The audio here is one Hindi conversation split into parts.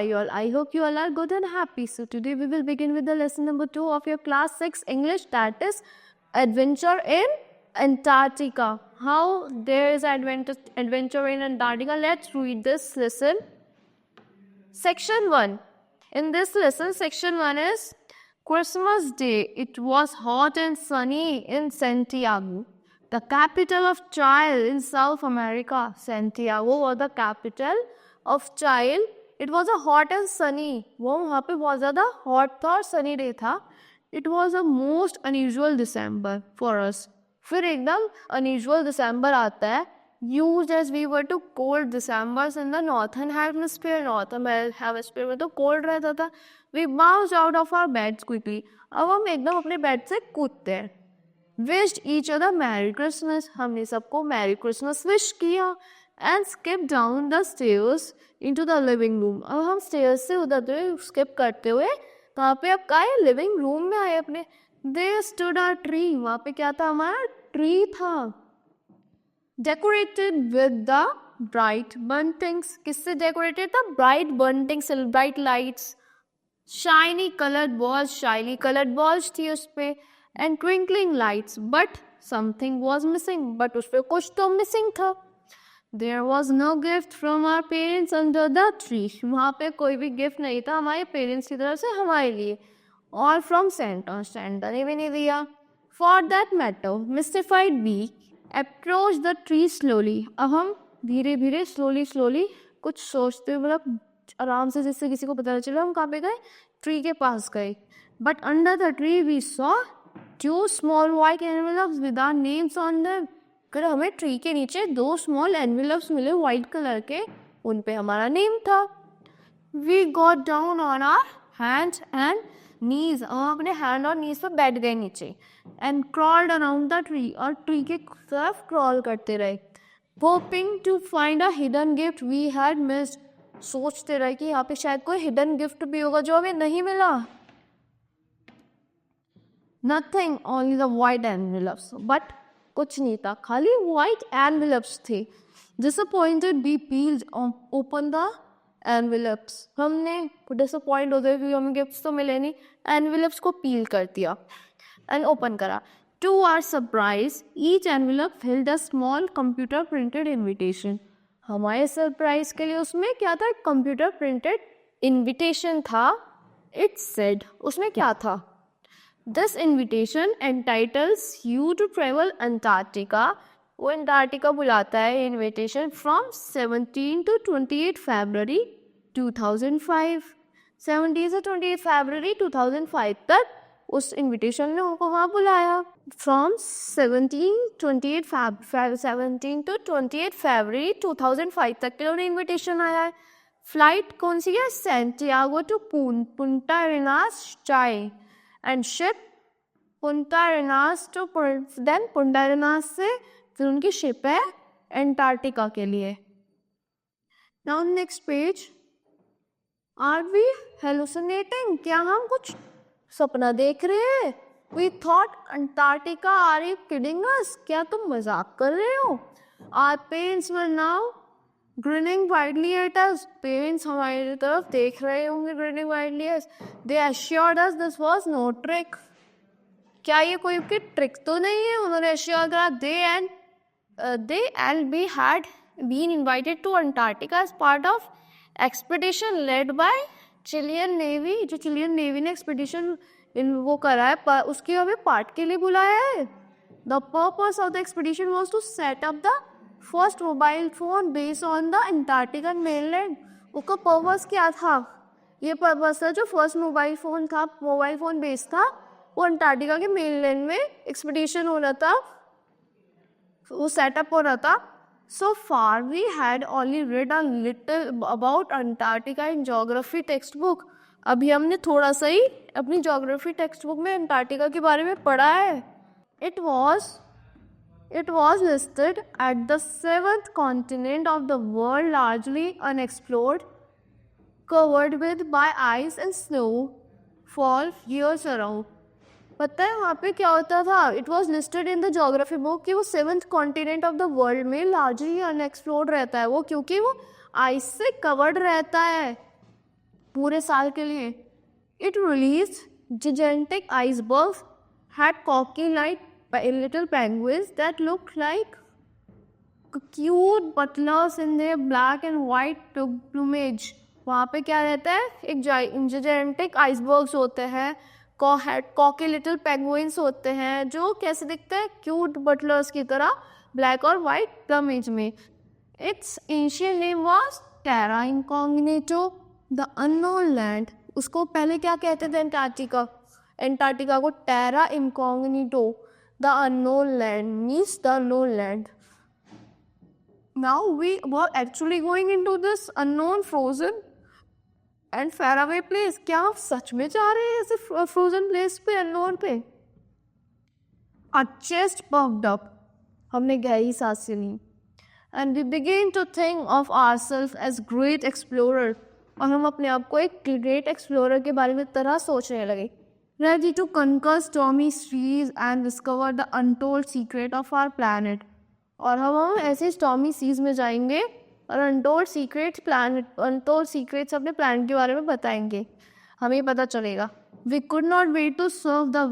are you all? I hope you all are good and happy. So today we will begin with the lesson number 2 of your class 6 English, that is adventure in Antarctica. How there is adventure in Antarctica? Let's read this lesson. Section 1. In this lesson, section 1 is Christmas Day. It was hot and sunny in Santiago, the capital of Chile in South America. Santiago was the capital of Chile. It was a hot and sunny. वो वहाँ पे बहुत ज़्यादा hot था और sunny day था. It was a most unusual December for us. फिर एकदम unusual December आता है. Used as we were to cold Decembers in the northern hemisphere. Northern hemisphere में तो cold रहता था. We bounced out of our beds quickly. अब हम एकदम अपने bed से कूदते हैं. Wished each other Merry Christmas. हमने सबको Merry Christmas wish किया. And skipped down the stairs into the living room. अब हम stairs से उतरते हुए skip करते हुए कहाँ पे अब कहाँ है living room में आए अपने. There stood our tree. वहाँ पे क्या था हमारा tree था. Decorated with the bright buntings. किससे decorated था? Bright buntings, bright lights. Shiny colored balls थी उस पे. And twinkling lights. But something was missing. But उस पे कुछ तो missing था. There was no gift from our parents under the tree. वहाँ पे कोई भी gift नहीं था हमारे parents की तरफ से हमारे लिए. Or from Santa. Santa ने भी नहीं दिया. For that matter, mystified we approached the tree slowly. अब हम धीरे धीरे slowly कुछ सोचते हुए मतलब आराम से जिससे किसी को पता नहीं चला हम कहाँ पे गए ट्री के पास गए. But under the tree we saw two small white envelopes with our names on them. फिर हमें ट्री के नीचे 2 small envelopes मिले white कलर के, उन पे हमारा नेम था. We got down on our hands and knees. हम अपने hand और knees पे बैठ गए नीचे. And crawled around the tree. और ट्री के तरफ crawl करते रहे. Hoping to find a hidden gift we had missed. सोचते रहे कि यहाँ पे शायद कोई hidden gift भी होगा जो हमें नहीं मिला. Nothing, only the white envelopes. But कुछ नहीं था, खाली white envelopes थे. Disappointed, we peeled open the envelopes. हमने disappoint होते हुए हमें gifts तो मिले नहीं, envelopes को peel कर दिया and open करा. To our surprise, each envelope held a small computer printed invitation. हमारे surprise के लिए उसमें क्या था? Computer printed invitation था. It said, उसमें क्या था? This invitation entitles you to travel Antarctica. वो Antarctica बुलाता है invitation from 17 to 28 February 2005. 17 से 28 February 2005 तक उस invitation ने उनको वहाँ बुलाया. From 17 to 28 February 2005 तक के लिए invitation आया है. Flight कौन सी है? Santiago to Punta Arenas, Chile. And ship Punta Arenas to then Punta Arenas से फिर उनकी ship है Antarctica के लिए. Now next page. Are we hallucinating? क्या हम कुछ सपना देख रहे हैं? We thought Antarctica. Are you kidding us? क्या तुम मजाक कर रहे हो? Our parents were now grinning widely at us. Parents हमारी तरफ देख रहे होंगे grinning widely at us. They assured us this was no trick. क्या ये कोई की ट्रिक तो नहीं है? उन्होंने assure करा they and we had been invited to Antarctica as part of expedition led by Chilean Navy. जो Chilean Navy ने expedition वो करा है उसकी हमें part के लिए बुलाया है. The purpose of the expedition was to set up the first mobile phone based on the Antarctican mainland. उसका purpose क्या था? ये purpose था जो first mobile phone था, mobile phone based था, वो Antarctica के mainland में expedition हो रहा था, वो setup हो रहा था. So far we had only read a little about Antarctica in geography textbook. अभी हमने थोड़ा सा ही अपनी geography textbook में Antarctica के बारे में पढ़ा है. It was listed at the 7th continent of the world, largely unexplored, covered with by ice and snow fall years around. पता है वहाँ पे क्या होता था? It was listed in the geography book कि वो 7th continent of the world में largely unexplored रहता है वो, क्योंकि वो ice से covered रहता है. पूरे साल के लिए. It released gigantic icebergs, had cocky-like little penguins that looked like cute butlers in their black and white plumage. वहाँ पे क्या रहता है, एक gigantic icebergs होते हैं, cocky little penguins होते हैं जो कैसे दिखते हैं, cute butlers की तरह black और white plumage में. Its ancient name was Terra Incognito, the unknown land. उसको पहले क्या कहते थे एंटार्क्टिका को terra incognito, the unknown land means the unknown land. Now we were actually going into this unknown frozen and far away place. क्या आप सच में जा रहे हैं ऐसे फ्रोजन प्लेस पे, अननोन पे? Our chest puffed up. हमने गहरी सांसें ली. And we began to think of ourselves as great explorer. और हम अपने आप को एक ग्रेट एक्सप्लोरर के बारे में तरह सोचने लगे. Ready to conquer stormy seas and discover the untold secret of our planet. और हम ऐसे stormy seas में जाएंगे और untold secrets अपने planet के बारे में बताएंगे. हमें पता चलेगा. We could not wait to surf the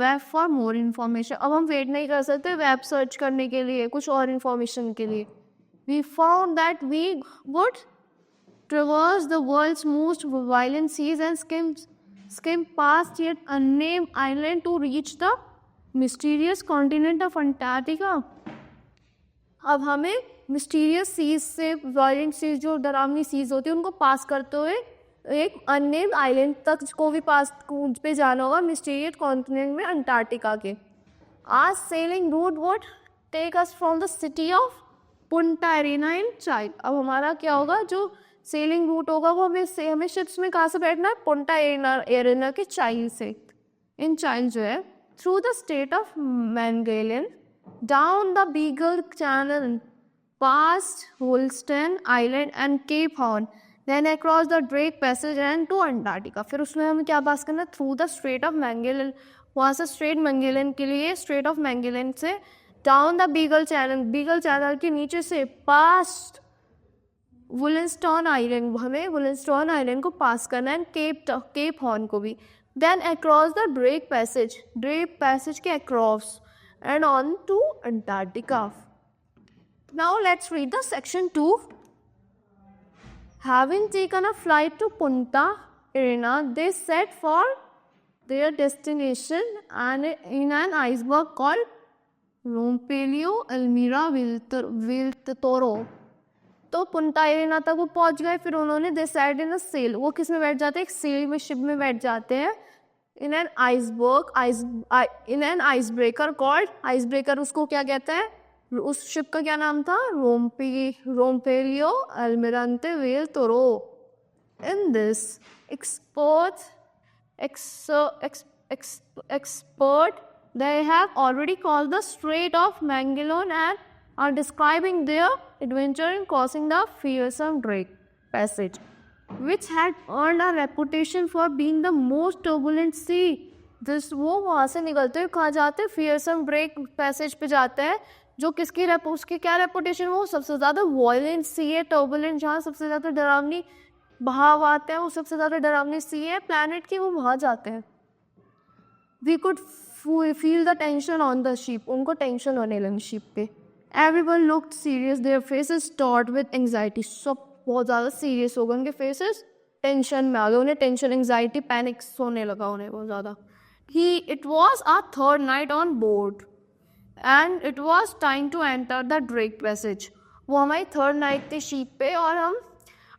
web for more information. अब हम वेट नहीं कर सकते वेब सर्च करने के लिए, कुछ और इन्फॉर्मेशन के लिए. We found that we would traverse the world's most violent seas and skim past yet unnamed island to reach the mysterious continent of Antarctica. अब हमें मिस्टीरियस सीज से, वायलेंट सीज जो डरावनी सीज होती है, उनको पास करते हुए एक अननेम्ड आइलैंड तक को भी पास पे जाना होगा, मिस्टीरियस कॉन्टिनेंट में अंटार्कटिका के. आज sailing route would take us from the city of Punta Arenas in Chile. अब हमारा क्या होगा, जो सेलिंग रूट होगा वो हमें शिप्स में कहाँ से बैठना है, पुंटा एरेना के चाइल से. इन चाइल जो है through the strait of Magellan, down the Beagle Channel, past Holston Island and Cape Horn, then across the Drake Passage and to Antarctica. फिर उसमें हमें क्या पास करना है, through the strait of Magellan. वहाँ से स्ट्रेट मैंगेलन के लिए, स्ट्रेट ऑफ मैंगेलन से डाउन द बीगल चैनल के नीचे से पास्ट वुलनस्टॉन आइलैंड, हमें वुलनस्टॉन आइलैंड को पास करना है, केप हॉर्न को भी. Then across the Drake Passage के across and on to Antarctica. Now let's read the section 2. Having taken a flight to Punta Arena, they set for their destination and in an iceberg called Rompelio Almira Viltoro. तो पुंटा एरेना तक वो पहुंच गए. फिर उन्होंने डिसाइड इन सेल, वो किस में बैठ जाते हैं, एक सेल में, शिप में बैठ जाते हैं. In an icebreaker called, icebreaker उसको क्या कहते हैं, उस शिप का क्या नाम था, रोम्पेलियो अल्मिरांते वेल तोरो. In this expert they have already called the Strait of Magellan and are describing their adventure in crossing the fearsome Drake Passage, which had earned a reputation for being the most turbulent sea. वो वहाँ से निकलते हुए कहाँ जाते हैं, fearsome Drake Passage पे जाते हैं, जो उसकी क्या रेपुटेशन, वो सबसे ज़्यादा वायलेंट सी है, टर्बुलेंट, जहाँ सबसे ज़्यादा डरावनी बहाव आते हैं, वो सबसे ज़्यादा डरावनी सी है प्लैनेट की, वो वहाँ जाते हैं. We could feel the tension on the ship, उनको टेंशन होने लगी शिप पे. Everyone looked serious, their faces taut with anxiety. सब बहुत ज़्यादा सीरियस हो गए, उनके फेसेस टेंशन में आ गए, उन्हें टेंशन, एंग्जाइटी, पैनिक होने लगा उन्हें बहुत ज़्यादा. It was our third night on board and it was time to enter the Drake Passage. वो हमारी थर्ड नाइट थी शिप पे और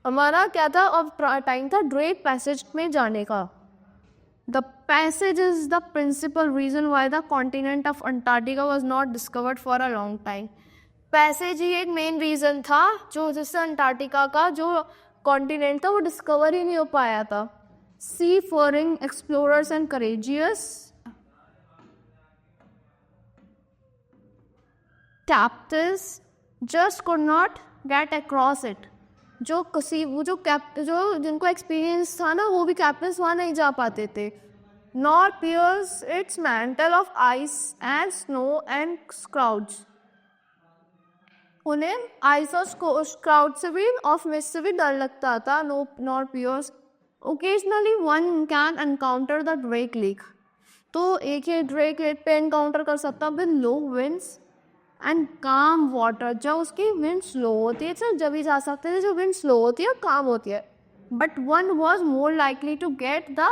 हमारा क्या था, अब टाइम था ड्रेक पैसेज में जाने का. The passage is the principal reason why the continent of Antarctica was not discovered for a long time. Passage ही एक मेन रीज़न था जो जिससे अंटार्कटिका का जो कॉन्टिनेंट था वो डिस्कवर ही नहीं हो पाया था. Seafaring explorers and courageous captains just could not get across it. जिनको एक्सपीरियंस था ना, वो भी कैप्टन्स वहाँ नहीं जा पाते थे. Nor pierce its mantle of ice and snow and clouds. उन्हें आइस और क्राउड से भी और मिस्ट से भी डर लगता था. No not piers. Occasionally one can encounter the Drake lake. तो एक ही ड्रेक लेक पे एनकाउंटर कर सकता with low winds and calm water. जब उसकी विंड स्लो होती है सिर्फ जब ही जा सकते थे जब विंड स्लो होती है काम होती है. But one was more likely to get the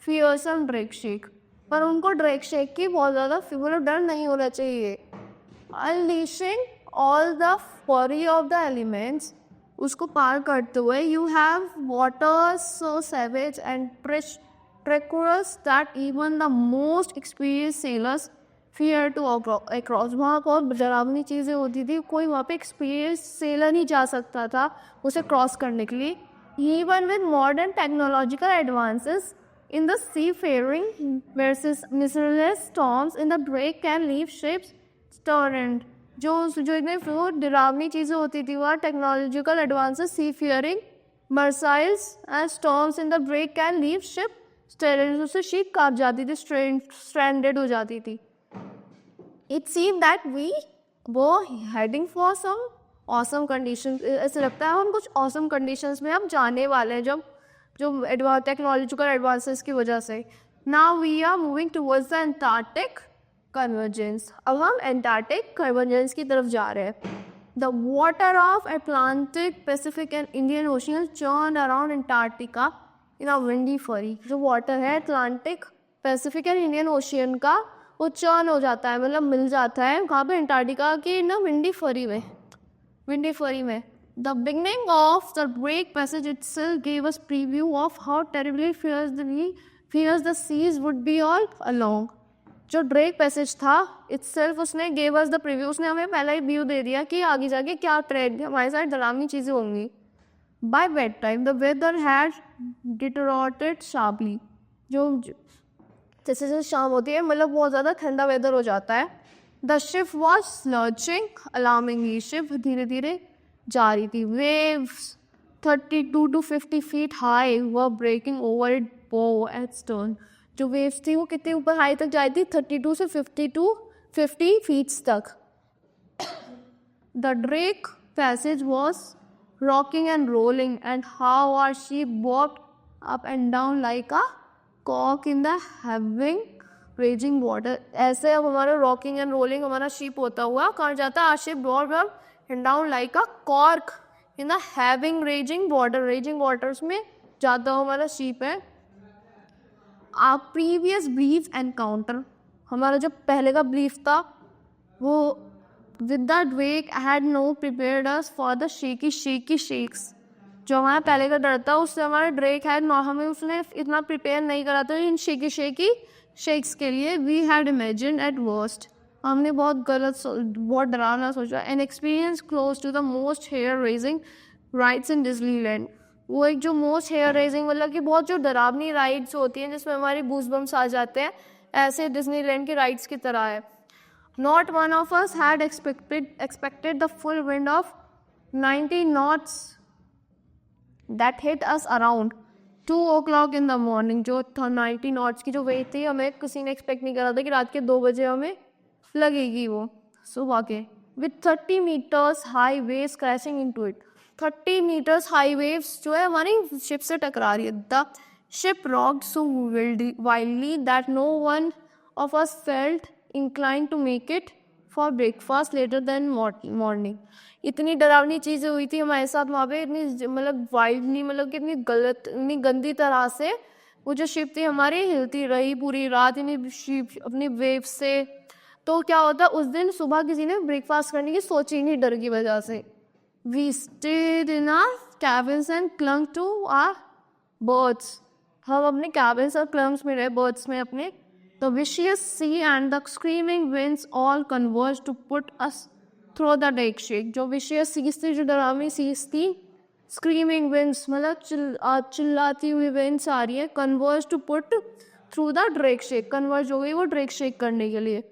fearsome Drake shake. पर उनको ड्रेक शेक की बहुत ज़्यादा डर नहीं होना चाहिए. Unleashing all the fury of the elements. उसको पार करते हुए you have water so savage and treacherous that even the most experienced sailors fear to across. वहाँ बहुत डरावनी चीज़ें होती थी. कोई वहाँ पे एक्सपीरियंस सेलर नहीं जा सकता था उसे क्रॉस करने के लिए. Even with modern technological advances in the seafaring versus merciless storms in the Drake can leave ships stranded. जो इतने डरावनी चीज़ें होती थी वहाँ technological advances seafaring merciless and storms in the Drake can leave ship stranded. उससे शिप काट जाती थी स्ट्रैंडेड हो जाती थी. It seem that we were heading for some awesome condition. ऐसे लगता है हम कुछ ऑसम कंडीशंस में हम जाने वाले हैं जो टेक्नोलॉजिकल एडवांसेस की वजह से. Now we are moving towards the Antarctic convergence. अब हम एंटार्क्टिक कन्वर्जेंस की तरफ जा रहे हैं. The water of Atlantic Pacific and Indian ocean churn around Antarctica in a windy fury. जो वाटर है Atlantic Pacific and Indian ocean का वो चर्न हो जाता है मतलब मिल जाता है कहाँ पे अंटार्कटिका की ना विंडी फरी में. The beginning of the break passage itself gave us preview of how terribly fierce the seas would be all along. जो ड्रेक पैसेज था इटसेल्फ उसने गेव अस द प्रीव्यू. उसने हमें पहला ही व्यू दे दिया कि आगे जाके क्या ट्रेड हमारे साथ डरावनी चीज़ें होंगी. By bedtime the weather had deteriorated sharply. जो जैसे शाम होती है मतलब बहुत ज़्यादा ठंडा वेदर हो जाता है. The ship was lurching alarmingly. Ship धीरे धीरे जा रही थी. Waves 32 to 50 feet high were breaking over it bow at stern. जो वेव्स थी वो कितने ऊपर हाई तक जा रही थी 32 से 50 फीट्स तक. The Drake passage was rocking and rolling and how our ship bobbed up and down like a cork in the heaving raging water. ऐसे अब हमारा rocking and rolling हमारा ship होता हुआ कहाँ जाता है. our ship bobbed up and down like a cork in the heaving raging water. raging waters में जाता हुआ हमारा ship है. our previous brief encounter हमारा जो पहले का brief था वो with the Drake had no prepared us for the shaky shakes. जो हमारा पहले का डर था उससे हमारा ड्रेक है हमें उसने इतना प्रिपेयर नहीं करा था इन शेकी शेक्स के लिए. We had imagine at worst. हमने बहुत डरावना सोचा. An experience close to the most hair raising rides in Disneyland. वो एक जो मोस्ट हेयर रेजिंग मतलब कि बहुत जो डरावनी राइड्स होती हैं जिसमें हमारे गूज़बम्स आ जाते हैं ऐसे डिज्नीलैंड की राइड्स की तरह है. Not one of us had expected the full wind of 90 knots that hit us around 2 o'clock in the morning. जो 90 knots की जो वेव थी हमें किसी ने एक्सपेक्ट नहीं करा था कि रात के 2 बजे हमें लगेगी वो सुबह के. With 30 meters high waves crashing into it. 30 meters high waves जो है हमारी शिप से टकरा रही है. The ship rocked so wildly that no one of us felt inclined to make it for breakfast later than morning. इतनी डरावनी चीज़ें हुई थी हमारे साथ वहाँ पे इतनी मतलब वाइल्डली मतलब कि इतनी गंदी तरह से वो जो शिप थी हमारी हिलती रही पूरी रात अपनी वेव से. तो क्या होता उस दिन सुबह किसी ने ब्रेकफास्ट करने की सोची नहीं डर की वजह से. We stayed in our cabins and clung to our berths. हम अपने कैबिन्स और क्लंग्स में रहे बर्ड्स में अपने. The vicious sea and the screaming winds all converged to put us through the Drake shake. जो vicious seas थी जो डरावनी seas थी screaming winds मतलब चिल्लाती हुई winds आ रही है converged to put through the Drake shake. converge हो गई वो Drake shake करने के लिए.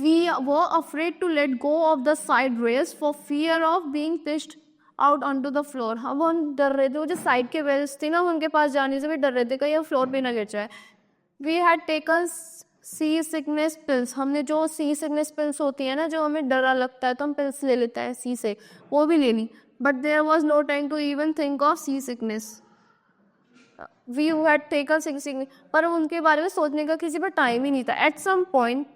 We were afraid to let go of the side rails for fear of being pushed out on to the floor. हम डर रहे थे वो जो साइड के वेल्स थी ना उनके पास जाने से भी डर रहे थे कहीं फ्लोर पे ना गिर जाए. We had taken sea sickness pills, हमने जो सी सिकनेस पिल्स होती है ना, जो हमें डरा लगता है तो हम पिल्स ले लेते हैं सी से, वो भी लेनी. But there was no time to even think of sea sickness. We had taken sea sickness, पर उनके बारे में सोचने का किसी पर टाइम ही नहीं था. At some point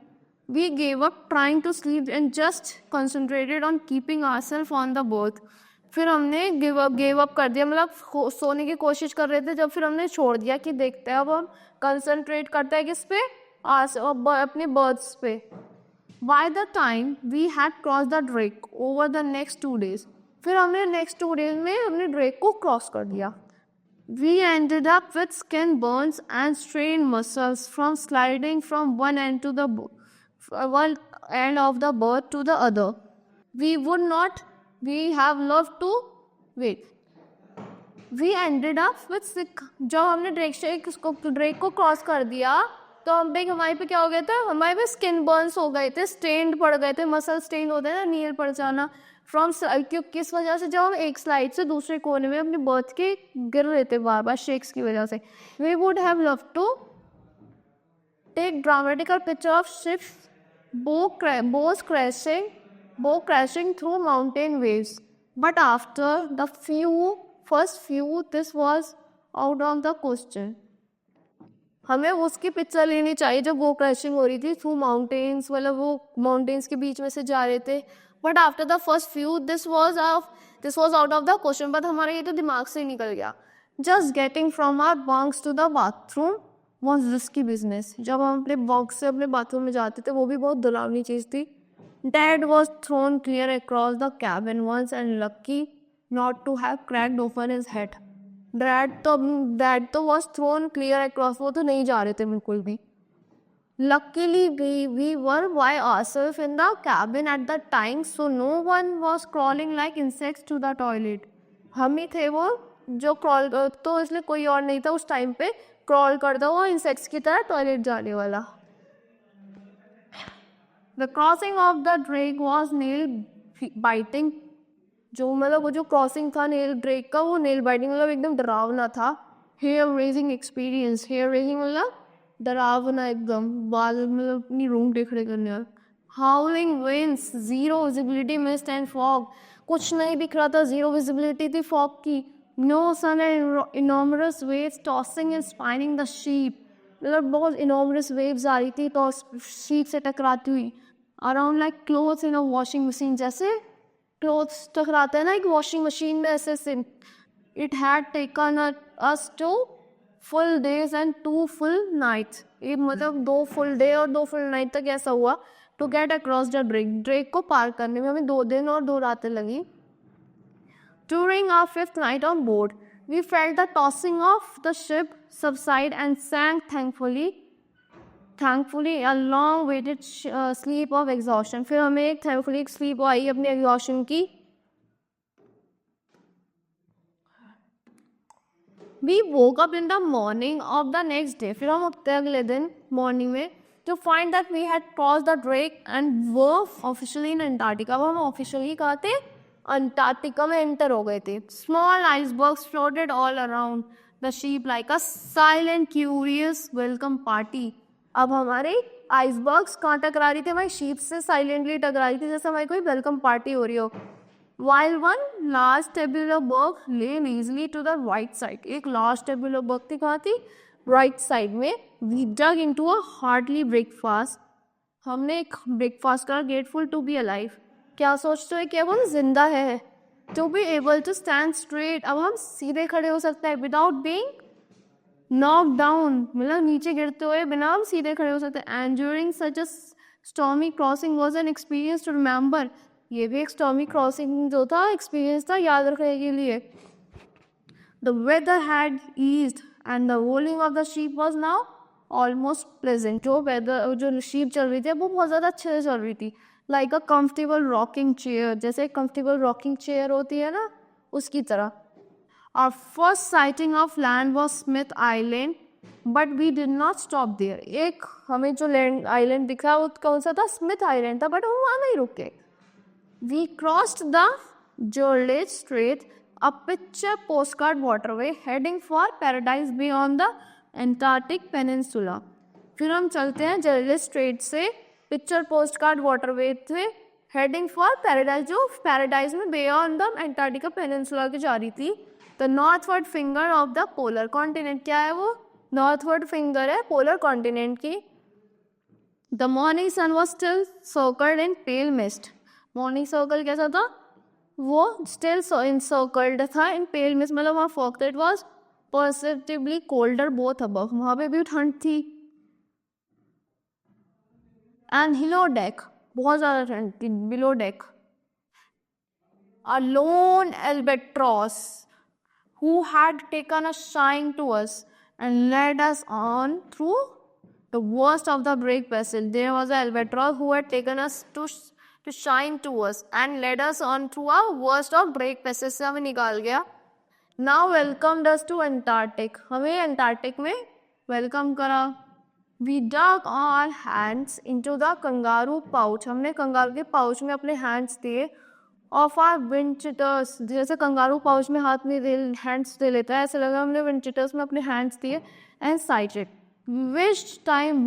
we gave up trying to sleep and just concentrated on keeping ourselves on the berth. फिर हमने गिव अप कर दिया, मतलब सोने की कोशिश कर रहे थे. जब फिर हमने छोड़ दिया कि देखते हैं अब हम कंसंट्रेट करते हैं किस पे, अपने बर्थ्स पे. By the time we had cross the Drake over the next 2 days. फिर हमने नेक्स्ट 2 days में हमने ड्रेक को क्रॉस कर दिया. We ended up with skin burns and strained muscles from sliding from one end of the bird to the other. We have loved to wait. We ended up with जब हमने ड्रेक को क्रॉस कर दिया तो हमारे पे क्या हो गया था, हमारे पे स्किन बर्न्स हो गए थे, स्टेन्ड पड़ गए थे, मसल स्टेन होते हैं ना, नील पड़ जाना फ्रॉम. किस वजह से, जब हम एक स्लाइड से दूसरे कोने में अपने बर्थ के गिर रहे थे बार बार शेक्स की वजह से. We would have love to take dramatical picture of ships bow crashing through mountain waves, but after the first few this was out of the question. हमें उसकी पिक्चर लेनी चाहिए जब वो क्रैशिंग हो रही थी थ्रू माउंटेन्स, मतलब वो माउंटेन्स के बीच में से जा रहे थे. But after the first few this was out of the question. But हमारे ये तो दिमाग से ही निकल गया. Just getting from our bunks to the bathroom was risky business. जब हम अपने बंक से अपने बाथरूम में जाते थे वो भी बहुत डरावनी चीज़ थी. Dad was thrown clear across the cabin once and lucky not to have cracked open his head. Dad तो वॉज थ्रोन क्लियर अक्रॉस, वो तो नहीं जा रहे थे बिल्कुल भी. Luckily, we were by ourselves in the cabin at the time, so no one was crawling like insects to the toilet. हम ही थे वो जो क्रॉल, तो इसलिए कोई और नहीं था उस टाइम पे क्रॉल करता हुआ इंसेक्ट्स की तरह टॉयलेट जाने वाला. The crossing of the drake was nail biting. जो मतलब वो जो क्रॉसिंग था ड्रेक का, वो नेल बाइटिंग, मतलब एकदम डरावना था. Hair raising experience, hair raising मतलब डरावना एकदम, बाल मतलब अपनी रूंगटे खड़े करने वाला. Howling winds, zero visibility, mist and fog, कुछ नहीं दिख रहा था, जीरो विजिबिलिटी थी फॉग की. No sun and enormous waves tossing and spinning the ship, मतलब बहुत इनॉर्मस वेव्स आ रही थी तो शीप से टकराती हुई. Around like clothes in a washing machine, जैसे क्लोथ्स टकराते हैं ना एक वॉशिंग मशीन में, ऐसे. It had taken us two full days and 2 full nights. ये मतलब 2 full डे और 2 full नाइट तक ऐसा हुआ to get across the Drake को पार करने में हमें 2 दिन और 2 रातें लगी. During our 5th night on board, we felt the tossing of the ship subside and sank thankfully a long-awaited sleep of exhaustion. फिर हमें एक thankfully एक sleep आई अपने exhaustion की. We woke up in the morning of the next day. फिर हम उठते अगले दिन मॉर्निंग में to find that we had crossed the Drake and were officially in Antarctica. अब हम ऑफिशियली कहाँ थे, अंटार्कटिका में एंटर हो गए थे. Small icebergs floated all around the ship like a silent curious welcome party. अब हमारे आइसबर्ग्स कहाँ टकरा रही थी, हमारी शीप से साइलेंटली टकरा रही थी जैसे हमारी कोई वेलकम पार्टी हो रही हो. While one large tabular berg lay easily to the right side. एक large tabular berg थी कहाँ थी, right side में. We dug into a hearty breakfast. हमने एक breakfast करा, grateful to be alive. क्या सोचते हो कि अब हम जिंदा है. To be able to stand straight, अब हम सीधे खड़े हो सकते हैं without being knocked down, मतलब नीचे गिरते हुए बिना हम सीधे खड़े हो सकते हैं. And during such a stormy crossing was an experience to remember. ये भी एक स्टॉर्मी क्रॉसिंग जो था एक्सपीरियंस था याद रखने के लिए. The weather had eased and the rolling of the sheep was now almost pleasant. जो शीप चल रही थी वो बहुत ज़्यादा अच्छे से चल रही थी. Like a comfortable rocking chair, जैसे comfortable rocking chair होती है ना उसकी तरह. Our first sighting of land was Smith Island, but we did not stop there. एक हमें जो लैंड आइलैंड दिखा वो कौन सा था, स्मिथ आइलैंड था, बट हम वहाँ नहीं रुके. We crossed the Jorlet Strait, a picture postcard waterway heading for paradise beyond the Antarctic Peninsula. फिर हम चलते हैं जर्जिस स्ट्रेट से पिक्चर पोस्ट कार्ड वाटरवे थे हेडिंग फॉर पैराडाइज, जो पैराडाइज में bay on the Antarctica peninsula की जा रही थी। The northward finger of the polar continent, क्या है वो? नॉर्थवर्ड फिंगर है पोलर कॉन्टिनेंट की। The morning sun was still circled in pale mist, morning circle कैसा था? वो स्टिल इनसर्कल्ड था इन पेल मिस्ट, मतलब वहाँ fog, it was perceptively colder both above, वहाँ पे भी ठंड थी। एंड हिलो डेक, बहुत ज़्यादा ठंड थी below deck. A loan albatross who had taken a shine to us and led us on through the worst of the break vessel. There was an albatross who had taken us to shine to us and led us on through a worst of break vessel. से हमें निकाल गया. Now welcomed us to Antarctic. हमें Antarctic में welcome करा. We dug our hands into the kangaroo pouch. हमने कंगारू के पाउच में अपने hands दिए. ऑफ आर विंडचिटर्स, जैसे कंगारू पाउच में हाथ में हैंड्स दे लेता है, ऐसे लगा हमने विंडचिटर्स में अपने हैंड्स दिए. And sighted wish time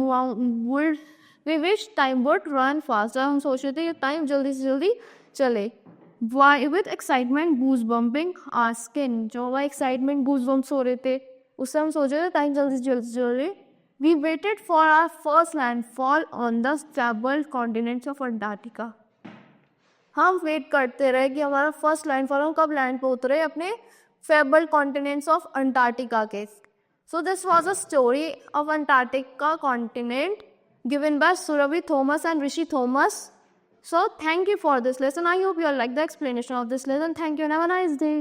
would run fast, हम सोच रहे थे कि टाइम जल्दी से जल्दी चले. Why with excitement goose bumping our skin, जो हमारा एक्साइटमेंट बूज बम्प्स हो रहे थे उससे हम सोच रहे थे टाइम जल्दी से जल्दी चले. We waited for our first landfall on the stable continents of Antarctica. हम वेट करते रहे कि हमारा फर्स्ट लैंडफॉल हम कब लैंड पे उतरे अपने फेबल कॉन्टिनेंट्स ऑफ अंटार्कटिका के. So this was a story of Antarctica continent given by Surbhi Thomas and Rishi Thomas. So thank you for this lesson. I hope you all like the explanation of this lesson. Thank you and have a nice day.